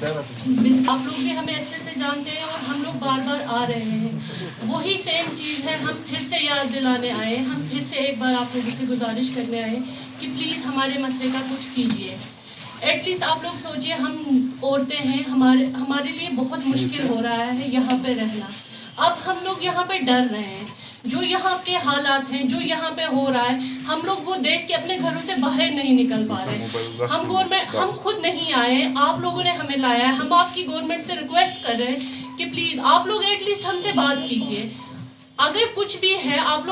آپ لوگ بھی ہمیں اچھے سے جانتے ہیں اور ہم لوگ بار بار آ رہے ہیں. وہی سیم چیز ہے, ہم پھر سے یاد دلانے آئے, ہم پھر سے ایک بار آپ لوگوں سے گزارش کرنے آئے کہ پلیز ہمارے مسئلے کا کچھ کیجیے. ایٹ لیسٹ آپ لوگ سوچیے, ہم عورتیں ہیں, ہمارے لیے بہت مشکل ہو رہا ہے یہاں پہ رہنا. اب ہم لوگ یہاں پہ ڈر رہے ہیں, جو یہاں کے حالات ہیں, جو یہاں پہ ہو رہا ہے, ہم لوگ وہ دیکھ کے اپنے گھروں سے باہر نہیں نکل پا رہے. ہم خود نہیں آئے, آپ لوگوں نے ہمیں لایا ہے. ہم آپ کی گورنمنٹ سے ریکویسٹ کر رہے ہیں کہ پلیز آپ لوگ ایٹ لیسٹ ہم سے بات کیجیے. اگر کچھ بھی ہے آپ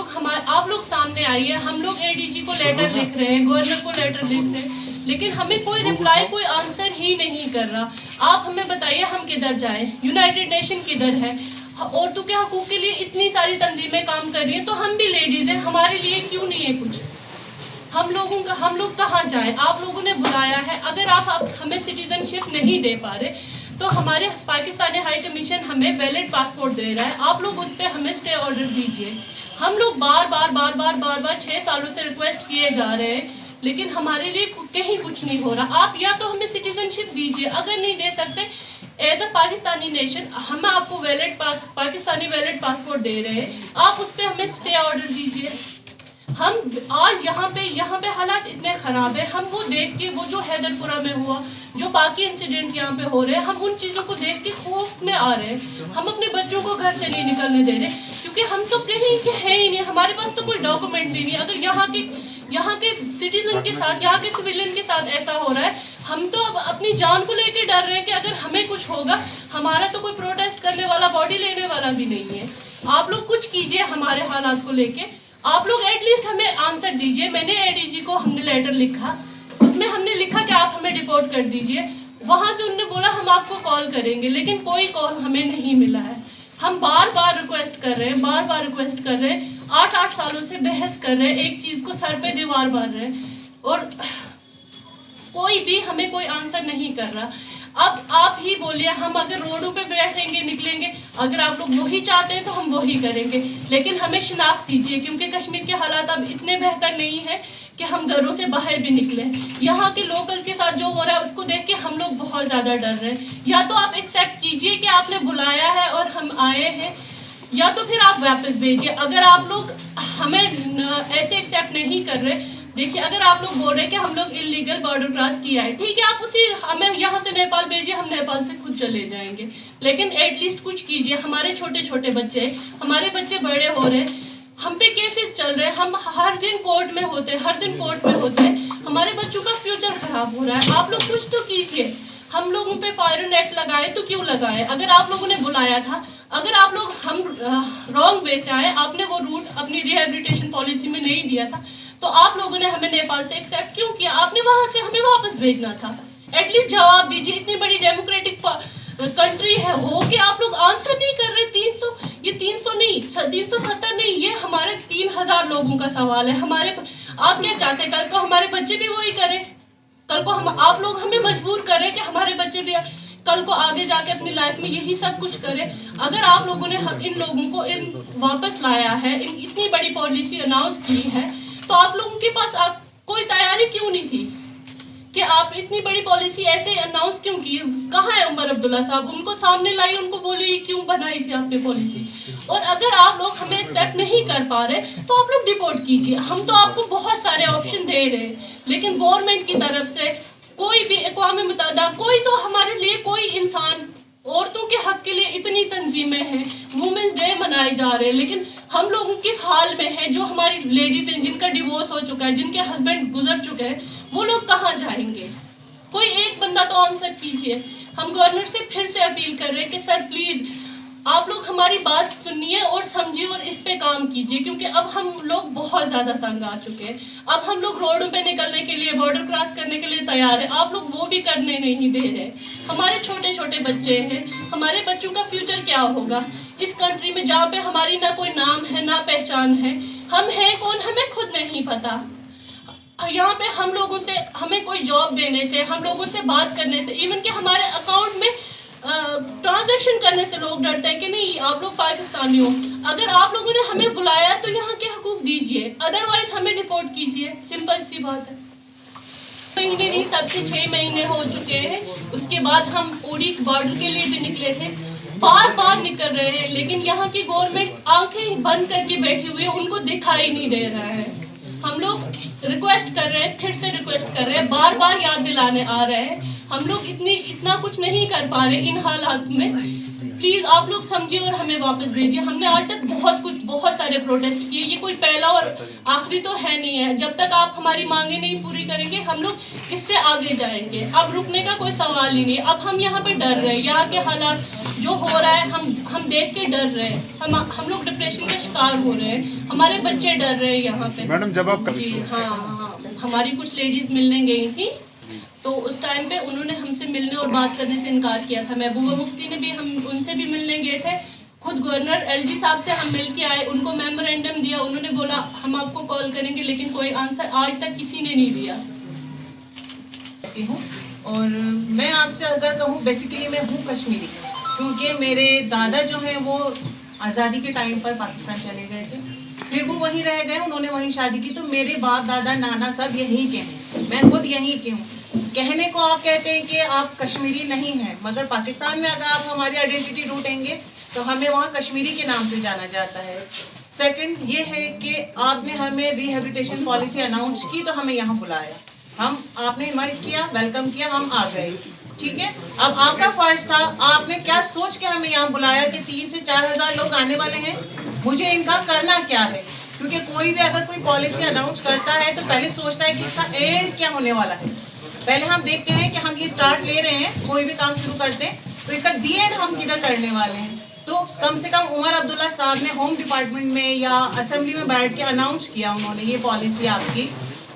لوگ سامنے آئیے. ہم لوگ اے ڈی جی کو لیٹر لکھ رہے ہیں, گورنر کو لیٹر لکھ رہے ہیں, لیکن ہمیں کوئی رپلائی, کوئی آنسر ہی نہیں کر رہا. آپ ہمیں بتائیے ہم کدھر جائیں, یونائٹڈ نیشن کدھر ہے, عورتوں کے حقوق کے لیے اتنی ساری تنظیمیں کام کر رہی ہیں, تو ہم بھی لیڈیز ہیں, ہمارے لیے کیوں نہیں ہے کچھ. ہم لوگ کہاں جائیں. آپ لوگوں نے بلایا ہے, اگر آپ ہمیں سٹیزن شپ نہیں دے پا رہے تو ہمارے پاکستانی ہائی کمیشن ہمیں ویلڈ پاسپورٹ دے رہا ہے, آپ لوگ اس پہ ہمیں اسٹے آرڈر دیجیے. ہم لوگ بار بار 6 سالوں سے ریکویسٹ کیے جا رہے ہیں, لیکن ہمارے لیے کہیں کچھ نہیں ہو رہا. آپ یا تو ہمیں سٹیزن شپ دیجیے, اگر نہیں دے سکتے ایز اے پاکستانی نیشن ہم آپ کو پاکستانی ویلڈ پاسپورٹ دے رہے ہیں, آپ اس پہ ہمیں اسٹے آرڈر دیجیے. ہم آج یہاں پہ حالات اتنے خراب ہیں, ہم وہ دیکھ کے, وہ جو حیدر پورہ میں ہوا, جو باقی انسیڈنٹ یہاں پہ ہو رہے ہیں, ہم ان چیزوں کو دیکھ کے خوف میں آ رہے ہیں. ہم اپنے بچوں کو گھر سے نہیں نکلنے دے رہے, کیونکہ ہم تو کہیں کے ہے ہی نہیں, ہمارے پاس تو کوئی ڈاکومنٹ بھی نہیں. اگر یہاں کے سٹیزن کے ساتھ, یہاں کے سویلین کے ساتھ ایسا ہو رہا ہے, ہم تو اب اپنی جان کو لے کے ڈر رہے ہیں کہ اگر ہمیں کچھ ہوگا, ہمارا تو کوئی پروٹیسٹ کرنے والا, باڈی لینے والا بھی نہیں ہے. آپ لوگ کچھ کیجئے ہمارے حالات کو لے کے. آپ لوگ ایٹ لیسٹ ہمیں آنسر دیجئے. میں نے اے ڈی جی کو ہم نے لیٹر لکھا, اس میں ہم نے لکھا کہ آپ ہمیں ڈپورٹ کر دیجئے. وہاں سے انہوں نے بولا ہم آپ کو کال کریں گے, لیکن کوئی کال ہمیں نہیں ملا ہے. ہم بار ریکویسٹ کر رہے ہیں, 8 سالوں سے بحث کر رہے ہیں, ایک چیز کو سر پہ دیوار مار رہے ہیں, اور کوئی بھی ہمیں کوئی آنسر نہیں کر رہا. اب آپ ہی بولیے, ہم اگر روڈوں پہ بیٹھیں گے, نکلیں گے, اگر آپ لوگ وہی چاہتے ہیں تو ہم وہی کریں گے, لیکن ہمیں شناخت دیجیے, کیونکہ کشمیر کے حالات اب اتنے بہتر نہیں ہیں کہ ہم گھروں سے باہر بھی نکلیں. یہاں کے لوکل کے ساتھ جو ہو رہا ہے اس کو دیکھ کے ہم لوگ بہت زیادہ ڈر رہے ہیں. یا تو آپ ایکسیپٹ کیجیے کہ آپ نے بلایا ہے اور ہم آئے ہیں, یا تو پھر آپ واپس بھیجیے. اگر آپ لوگ ہمیں ایسے ایکسیپٹ نہیں کر رہے, دیکھیے اگر آپ لوگ بول رہے ہیں کہ ہم لوگ انلیگل بارڈر کراس کیا ہے, ٹھیک ہے, آپ ہمیں یہاں سے نیپال بھیجیے, ہم نیپال سے خود چلے جائیں گے, لیکن ایٹ لیسٹ کچھ کیجیے. ہمارے چھوٹے بچے, ہمارے بچے بڑے ہو رہے, ہم پہ کیسز چل رہے ہیں, ہم ہر دن کورٹ میں ہوتے ہیں, ہمارے بچوں کا فیوچر خراب ہو رہا ہے. آپ لوگ کچھ تو کیجیے. ہم لوگوں پہ فائرن ایکٹ لگائے تو کیوں لگائے؟ اگر آپ لوگوں نے بلایا تھا, اگر آپ لوگ ہم رانگ وے سے آئے, آپ نے وہ روٹ اپنی ریہیبلیٹیشن پالیسی میں نہیں دیا تھا, تو آپ لوگوں نے ہمیں نیپال سے ایکسیپٹ کیوں کیا؟ آپ نے وہاں سے ہمیں واپس بھیجنا تھا. ایٹ لیسٹ جواب دیجیے. اتنی بڑی ڈیموکریٹک کنٹری ہے ہو کہ آپ لوگ آنسر نہیں کر رہے. 300 نہیں, 370 نہیں, یہ ہمارے 3000 لوگوں کا سوال ہے. آپ کیا چاہتے ہیں کل کو ہمارے بچے بھی وہی کریں؟ کل کو آپ لوگ ہمیں مجبور کریں کہ ہمارے بچے بھی کل کو آگے جا کے اپنی لائف میں یہی سب کچھ کریں. اگر آپ لوگوں نے ان لوگوں کو واپس لایا ہے, اتنی بڑی پالیسی اناؤنس کی ہے, تو آپ لوگوں کے پاس کوئی تیاری کیوں نہیں تھی کہ آپ اتنی بڑی پالیسی ایسے اناؤنس کیوں کی؟ کہاں ہے عمر عبداللہ صاحب؟ ان کو سامنے لائی, ان کو بولیے کیوں بنائی تھی آپ نے پالیسی. اور اگر آپ لوگ ہمیں ایکسیپٹ نہیں کر پا رہے تو آپ لوگ ڈپورٹ کیجیے. ہم تو آپ کو بہت سارے آپشن دے رہے ہیں, لیکن گورنمنٹ کی طرف سے کوئی بھی, اقوام متحدہ, کوئی تو ہمارے لیے کوئی انسان, عورتوں کے حق کے لیے اتنی تنظیمیں ہیں, وومنس ڈے منائے جا رہے ہیں, لیکن ہم لوگوں کس حال میں ہیں؟ جو ہماری لیڈیز ہیں, جن کا ڈیورس ہو چکا ہے, جن کے ہسبینڈ گزر چکے ہیں, وہ لوگ کہاں جائیں گے؟ کوئی ایک بندہ تو آنسر کیجیے. ہم گورنر سے پھر سے اپیل کر رہے ہیں کہ سر پلیز آپ لوگ ہماری بات سنیے اور سمجھیے اور اس پہ کام کیجیے, کیونکہ اب ہم لوگ بہت زیادہ تنگ آ چکے ہیں. اب ہم لوگ روڈوں پہ نکلنے کے لیے, بارڈر کراس کرنے کے لیے تیار ہیں, آپ لوگ وہ بھی کرنے نہیں دے رہے. ہمارے چھوٹے بچے ہیں, ہمارے بچوں کا فیوچر کیا ہوگا اس کنٹری میں جہاں پہ ہماری نہ کوئی نام ہے, نہ پہچان ہے. ہم ہیں کون ہمیں خود نہیں پتا. یہاں پہ ہم لوگوں سے, ہمیں کوئی جاب دینے سے, ہم لوگوں سے بات کرنے سے, ایون کہ ہمارے اکاؤنٹ میں ٹرانزیکشن کرنے سے لوگ ڈرتے ہیں کہ نہیں آپ لوگ پاکستانی ہو. اگر آپ لوگوں نے ہمیں بلایا تو یہاں کے حقوق دیجیے, ادروائز ہمیں ڈپورٹ کیجیے. سمپل سی بات ہے. महीने नहीं, तब से 6 महीने हो चुके हैं। उसके बाद हम उड़ी बॉर्डर के लिए भी निकले थे, बार बार निकल रहे हैं, लेकिन यहाँ की गवर्नमेंट आंखें बंद करके बैठी हुई है, उनको दिखाई नहीं दे रहा है। हम लोग रिक्वेस्ट कर रहे हैं, फिर से रिक्वेस्ट कर रहे हैं, बार बार याद दिलाने आ रहे हैं, हम लोग इतना कुछ नहीं कर पा रहे इन हालात में। प्लीज आप लोग समझिए और हमें वापस भेजिए। हमने आज तक बहुत सारे प्रोटेस्ट किए, ये कोई पहला और आखिरी तो है नहीं है। जब तक आप हमारी मांगे नहीं पूरी करेंगे, हम लोग इससे आगे जाएंगे। अब रुकने का कोई सवाल ही नहीं है। अब हम यहाँ पे डर रहे हैं, यहाँ के हालात जो हो रहा है हम देख के डर रहे हैं। हम लोग डिप्रेशन का शिकार हो रहे हैं, हमारे बच्चे डर रहे हैं यहाँ पे। मैडम जब आप जी हाँ, हमारी कुछ लेडीज मिलने गई थी, तो उस टाइम पे उन्होंने हमसे मिलने और बात करने से इनकार किया था। महबूबा मुफ्ती ने भी, हम उनसे भी मिलने गए थे। खुद गवर्नर एलजी साहब से हम मिल के आए, उनको मेमोरेंडम दिया, उन्होंने बोला हम आपको कॉल करेंगे, लेकिन कोई आंसर आज तक किसी ने नहीं दिया। और मैं आपसे अगर कहूँ, बेसिकली मैं हूँ कश्मीरी, क्योंकि मेरे दादा जो हैं वो आज़ादी के टाइम पर पाकिस्तान चले गए थे, फिर वो वहीं रह गए, उन्होंने वहीं शादी की। तो मेरे बाप दादा नाना सब यहीं के हैं, मैं खुद यहीं की हूँ। कहने को आप कहते हैं कि आप कश्मीरी नहीं हैं, मगर पाकिस्तान में अगर आप हमारी आइडेंटिटी ढूंढेंगे तो हमें वहाँ कश्मीरी के नाम से जाना जाता है। सेकंड ये है कि आपने हमें रिहेबिलिटेशन पॉलिसी अनाउंस की तो हमें यहाँ बुलाया, आपने इनवाइट किया, वेलकम किया, हम आ गए, ठीक है। अब आपका फर्ज था, आपने क्या सोच के हमें यहाँ बुलाया कि 3 से 4 हज़ार लोग आने वाले हैं, मुझे इनका करना क्या है? क्योंकि कोई भी अगर कोई पॉलिसी अनाउंस करता है तो पहले सोचता है कि इसका एंड क्या होने वाला है। पहले हम देखते हैं कि हम ये स्टार्ट ले रहे हैं, कोई भी काम शुरू करते हैं तो इसका दी एंड हम किधर करने वाले हैं। तो कम से कम उमर अब्दुल्ला साहब ने होम डिपार्टमेंट में या असेंबली में बैठ के अनाउंस किया उन्होंने ये पॉलिसी आपकी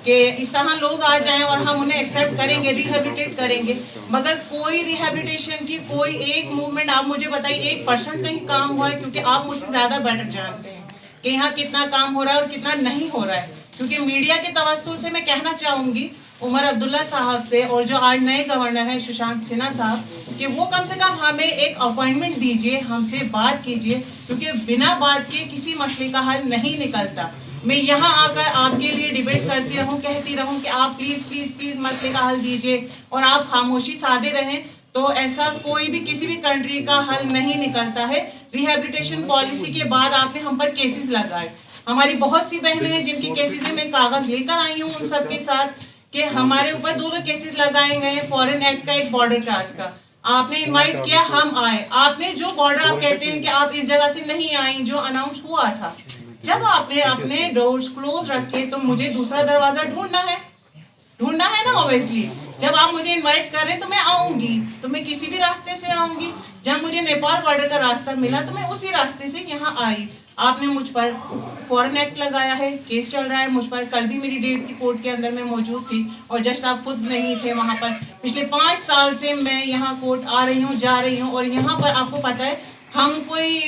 कि इस तरह लोग आ जाएं और हम उन्हें एक्सेप्ट करेंगे, रिहेबिलिटेट करेंगे। मगर कोई रिहेबिलिटेशन की कोई एक मूवमेंट आप मुझे बताइए, 1% कहीं काम हुआ है? क्योंकि आप मुझसे ज़्यादा बेटर जानते हैं कि यहाँ कितना काम हो रहा है और कितना नहीं हो रहा है। क्योंकि मीडिया के तवस्सुल से मैं कहना चाहूँगी उमर अब्दुल्ला साहब से और जो आज नए गवर्नर हैं सुशांत सिन्हा साहब, कि वो कम से कम हमें एक अपॉइंटमेंट दीजिए, हमसे बात कीजिए, क्योंकि बिना बात के किसी मसले का हल नहीं निकलता। मैं यहाँ आकर आपके लिए डिबेट करती रहूँ, कहती रहूँ कि आप प्लीज़ प्लीज़ प्लीज़ मसले का हल दीजिए और आप खामोशी साधे रहें, तो ऐसा कोई भी किसी भी कंट्री का हल नहीं निकलता है। रिहेबिलिटेशन पॉलिसी के बाद आपने हम पर केसेस लगाए, हमारी बहुत सी बहनें हैं जिनकी केसेस में मैं कागज़ लेकर आई हूँ उन सब के साथ कि हमारे ऊपर 2 केसेस लगाए गए हैं फॉरेन एक्ट का, एक बॉर्डर क्रॉस का। आपने इनवाइट किया, हम आए, आपने जो बॉर्डर आप कहते हैं कि आप इस जगह से नहीं आई जो अनाउंस हुआ था, जब आपने अपने डोर्स क्लोज रखे तो मुझे दूसरा दरवाजा ढूंढना है ना ऑब्वियसली। जब आप मुझे इनवाइट कर रहे हैं तो मैं आऊंगी, तो मैं किसी भी रास्ते से आऊंगी। जब मुझे नेपाल बॉर्डर का रास्ता मिला तो मैं उसी रास्ते से यहाँ आई। आपने मुझ पर फॉरेन एक्ट लगाया है, केस चल रहा है मुझ पर। कल भी मेरी डेट की कोर्ट के अंदर मैं मौजूद थी और जज साहब खुद नहीं थे वहाँ पर। पिछले 5 साल से मैं यहाँ कोर्ट आ रही हूँ, जा रही हूँ, और यहाँ पर आपको पता है हम कोई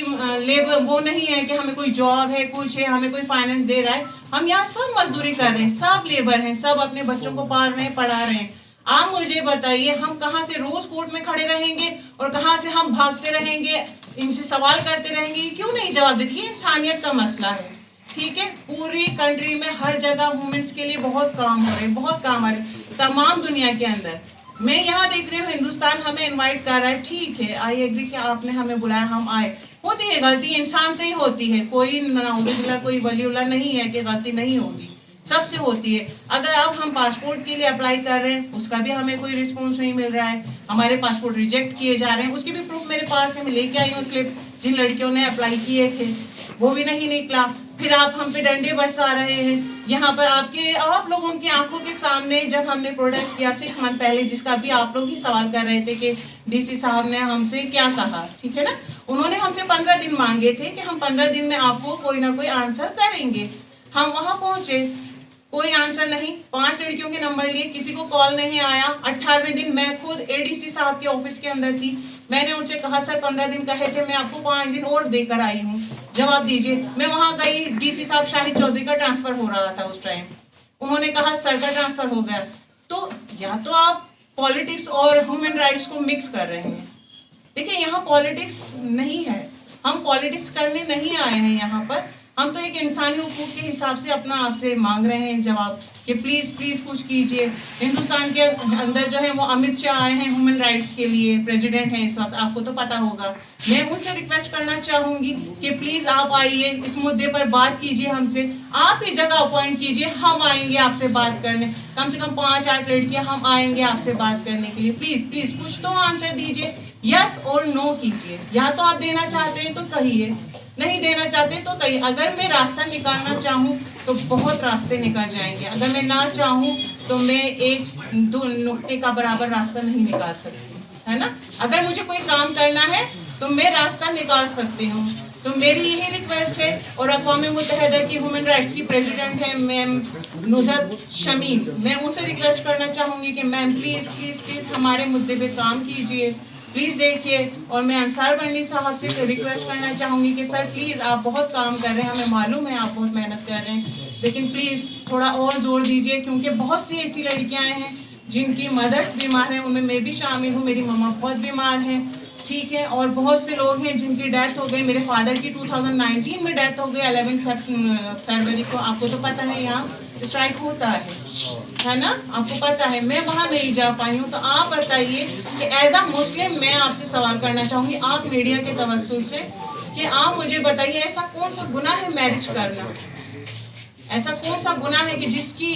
लेबर वो नहीं है कि हमें कोई जॉब है, कुछ है, हमें कोई फाइनेंस दे रहा है। हम यहाँ सब मजदूरी कर रहे हैं, सब लेबर हैं, सब अपने बच्चों को पाल रहे हैं, पढ़ा रहे हैं। आप मुझे बताइए हम कहाँ से रोज कोर्ट में खड़े रहेंगे और कहाँ से हम भागते रहेंगे, इनसे सवाल करते रहेंगे, क्यों नहीं जवाब देती? ये इंसानियत का मसला है, ठीक है। पूरी कंट्री में हर जगह वुमेन्स के लिए बहुत काम हो रहे हैं, बहुत काम आ रहे हैं तमाम दुनिया के अंदर। मैं यहाँ देख रही हूँ हिंदुस्तान हमें इनवाइट कर रहा है, ठीक है, आई एग्री कि आपने हमें बुलाया, हम आए। होती है गलती, इंसान से ही होती है, कोई नाउज़ुबिल्लाह कोई वलीउल्लाह नहीं है कि गलती नहीं होगी, सबसे होती है। अगर अब हम पासपोर्ट के लिए अप्लाई कर रहे हैं उसका भी हमें कोई रिस्पॉन्स नहीं मिल रहा है, हमारे पासपोर्ट रिजेक्ट किए जा रहे हैं, उसकी भी प्रूफ मेरे पास है, मैं लेके आई हूँ स्लिप जिन लड़कियों ने अप्लाई किए थे, वो भी नहीं निकला। फिर आप हम पे डंडे बरसा रहे हैं यहाँ पर आप लोगों की आंखों के सामने। जब हमने प्रोटेस्ट किया 6 मंथ पहले, जिसका भी आप लोग ही सवाल कर रहे थे कि डीसी साहब ने हमसे क्या कहा, ठीक है ना, उन्होंने हमसे 15 दिन मांगे थे कि हम 15 दिन में आपको कोई ना कोई आंसर करेंगे। हम वहाँ पहुंचे, कोई आंसर नहीं। 5 लड़कियों के नंबर लिए, किसी को कॉल नहीं आया। 18वें दिन मैं खुद एडीसी साहब के ऑफिस के अंदर थी, मैंने उनसे कहा सर 15 दिन कहे थे, मैं आपको 5 दिन और देकर आई हूँ, जवाब दीजिए। मैं वहां गई, डीसी साहब शाहिद चौधरी का ट्रांसफर हो रहा था उस टाइम, उन्होंने कहा सर का ट्रांसफर हो गया। तो या तो आप पॉलिटिक्स और ह्यूमन राइट्स को मिक्स कर रहे हैं। देखिए यहाँ पॉलिटिक्स नहीं है, हम पॉलिटिक्स करने नहीं आए हैं यहाँ पर, हम तो एक इंसानी हुकूक के हिसाब से अपना आपसे मांग रहे हैं जवाब कि प्लीज़ प्लीज़ कुछ कीजिए। हिंदुस्तान के अंदर जो है वो अमित शाह आए हैं ह्यूमन राइट्स के लिए, प्रेसिडेंट हैं इस वक्त, आपको तो पता होगा। मैं उनसे रिक्वेस्ट करना चाहूँगी कि प्लीज़ आप आइए, इस मुद्दे पर बात कीजिए हमसे, आप ही जगह अपॉइंट कीजिए, हम आएंगे आपसे बात करने, कम से कम 5-8 लड़कियाँ हम आएंगे आपसे बात करने के लिए। प्लीज़ प्लीज़ कुछ तो आंसर दीजिए, यस और नो कीजिए। या तो आप देना चाहते हैं तो कहिए, नहीं देना चाहते तो कहिए। अगर मैं रास्ता निकालना चाहूँ तो बहुत रास्ते निकल जाएंगे, अगर मैं ना चाहूँ तो मैं 1-2 नुक्ते का बराबर रास्ता नहीं निकाल सकती, है ना। अगर मुझे कोई काम करना है तो मैं रास्ता निकाल सकती हूँ। तो मेरी यही रिक्वेस्ट है, और अक़वाम मुत्तहिदा की ह्यूमन राइट्स की प्रेसिडेंट है मैम नुज़रत शमीम, मैं उनसे रिक्वेस्ट करना चाहूँगी कि मैम प्लीज़ प्लीज़ प्लीज़ हमारे मुद्दे पे काम कीजिए, प्लीज़ देखिए। और मैं अंसार बंडी साहब से रिक्वेस्ट करना चाहूँगी कि सर प्लीज़ आप बहुत काम कर रहे हैं, हमें मालूम है आप बहुत मेहनत कर रहे हैं, लेकिन प्लीज़ थोड़ा और जोर दीजिए, क्योंकि बहुत सी ऐसी लड़कियाँ हैं जिनकी मदर्स बीमार हैं, उनमें मैं भी शामिल हूँ, मेरी मम्मा बहुत बीमार हैं, ठीक है। और बहुत से लोग हैं जिनकी डेथ हो गई, मेरे फादर की 2019 में डेथ हो गई 11 फरवरी को, आपको तो पता है यहाँ स्ट्राइक होता है ना, आपको पता है। मैं वहाँ नहीं जा पाई हूँ, तो आप बताइए कि एज अ मुस्लिम मैं आपसे सवाल करना चाहूँगी, आप मीडिया के तवस्सुल से, कि आप मुझे बताइए ऐसा कौन सा गुनाह है मैरिज करना, ऐसा कौन सा गुनाह है कि जिसकी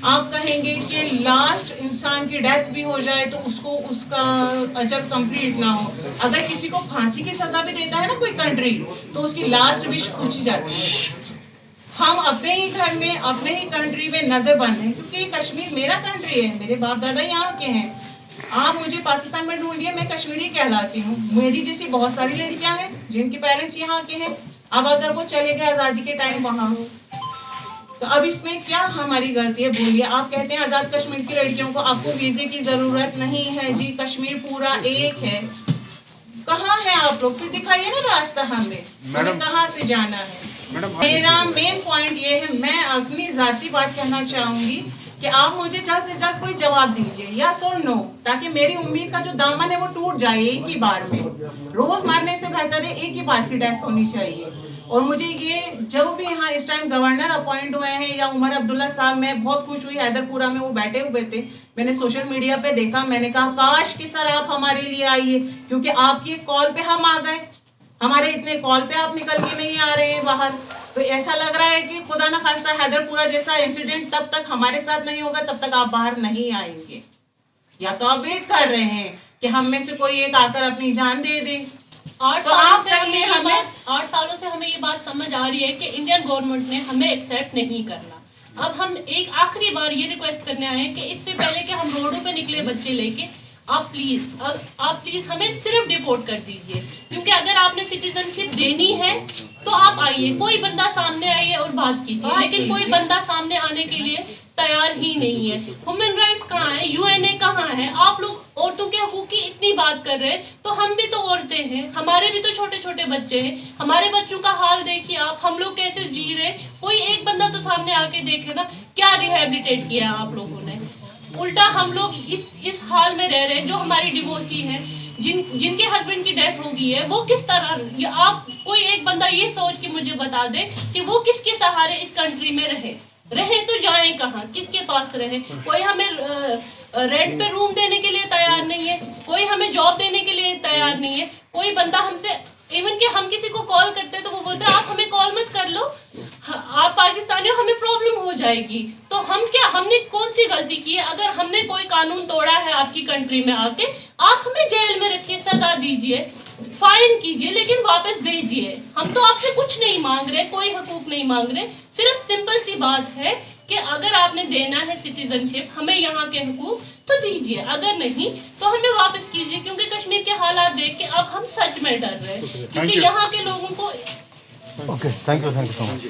आप कहेंगे कि लास्ट इंसान की डेथ भी हो जाए तो उसको उसका अजर कंप्लीट ना हो। अगर किसी को फांसी की सजा भी देता है ना कोई कंट्री, तो उसकी लास्ट विश पूछी जाती है। हम अपने ही घर में, अपने ही कंट्री में नजर बंद हैं, क्योंकि कश्मीर मेरा कंट्री है, मेरे बाप दादा यहाँ के हैं। आप मुझे पाकिस्तान में ढूंढिए, मैं कश्मीरी कहलाती हूँ। मेरी जैसी बहुत सारी लड़कियां हैं जिनके पेरेंट्स यहाँ के हैं। अब अगर वो चले गए आज़ादी के टाइम वहाँ, तो अब इसमें क्या हमारी गलती है बोलिए। आप कहते हैं आज़ाद कश्मीर की लड़कियों को आपको वीज़े की ज़रूरत नहीं है, जी कश्मीर पूरा एक है। कहाँ है आप लोग, फिर दिखाइए ना रास्ता हमें कहाँ से जाना है। मेरा मेन पॉइंट ये है, मैं अपनी ज़ाती बात कहना चाहूँगी कि आप मुझे जल्द से जल्द कोई जवाब दीजिए, यस और नो, ताकि मेरी उम्मीद का जो दामन है वो टूट जाए एक ही बार में। रोज़ मरने से बेहतर है एक ही बार की डेथ होनी चाहिए। और मुझे ये जो भी यहाँ इस टाइम गवर्नर अपॉइंट हुए हैं या उमर अब्दुल्ला साहब, मैं बहुत खुश हुई, हैदरपुरा में वो बैठे हुए थे, मैंने सोशल मीडिया पे देखा, मैंने कहा काश कि सर आप हमारे लिए आइए, क्योंकि आपकी कॉल पे हम आ गए, हमारे इतने कॉल पे आप निकल के नहीं आ रहे हैं बाहर। तो ऐसा लग रहा है कि खुदा ना खास्ता हैदरपुरा जैसा इंसिडेंट तब तक हमारे साथ नहीं होगा, तब तक आप बाहर नहीं आएंगे। या तो आप वेट कर रहे हैं कि हम में से कोई एक आकर अपनी जान दे दे। 8 सालों से हमें ये बात समझ आ रही है कि इंडियन गवर्नमेंट ने हमें एक्सेप्ट नहीं करना। अब हम एक आखिरी बार ये रिक्वेस्ट करने आए हैं कि इससे पहले कि हम रोडों पे निकले बच्चे लेके, आप प्लीज हमें सिर्फ डिपोर्ट कर दीजिए, क्योंकि अगर आपने सिटीजनशिप देनी है तो आप आइए, कोई बंदा सामने आइए और बात कीजिए, लेकिन कोई बंदा सामने आने के लिए तैयार ही नहीं है। ह्यूमन राइट्स कहाँ है, यूएनए कहाँ है? आप लोग औरतों के हकूक की इतनी बात कर रहे हैं, तो हम भी तो औरतें हैं, हमारे भी तो छोटे छोटे बच्चे हैं, हमारे बच्चों का हाल देखिए आप, हम लोग कैसे जी रहे। कोई एक बंदा तो सामने आके देखे ना, क्या रिहेबिलिटेट किया आप लोगों ने। उल्टा हम लोग इस हाल में रह रहे हैं। जो हमारी डिवोर्सी है, जिनके हस्बैंड की डेथ हो गई है, वो किस तरह, आप कोई एक बंदा ये सोच के मुझे बता दे कि वो किसके सहारे इस कंट्री में रहे तो जाए कहाँ, किसके पास रहे। कोई हमें रेंट पे रूम देने के लिए तैयार नहीं है, कोई हमें जॉब देने के लिए तैयार नहीं है। कोई बंदा हमसे, इवन कि हम किसी को कॉल करते हैं तो वो बोलते हैं आप हमें कॉल मत कर लो, आप पाकिस्तानी हो, हमें प्रॉब्लम हो जाएगी। तो हमने कौन सी गलती की है? अगर हमने कोई कानून तोड़ा है आपकी कंट्री में आके, आप हमें जेल में रखिए, सजा दीजिए, फाइन कीजिए, लेकिन वापस भेजिए। हम तो आपसे कुछ नहीं मांग रहे, कोई हकूक नहीं मांग रहे, सिर्फ सिंपल सी बात है कि अगर आपने देना है सिटीजनशिप, हमें यहाँ के हकूक, तो दीजिए, अगर नहीं तो हमें वापस कीजिए। क्योंकि कश्मीर के हालात देख के अब हम सच में डर रहे हैं, क्योंकि यहाँ के लोगों को okay, thank you so much.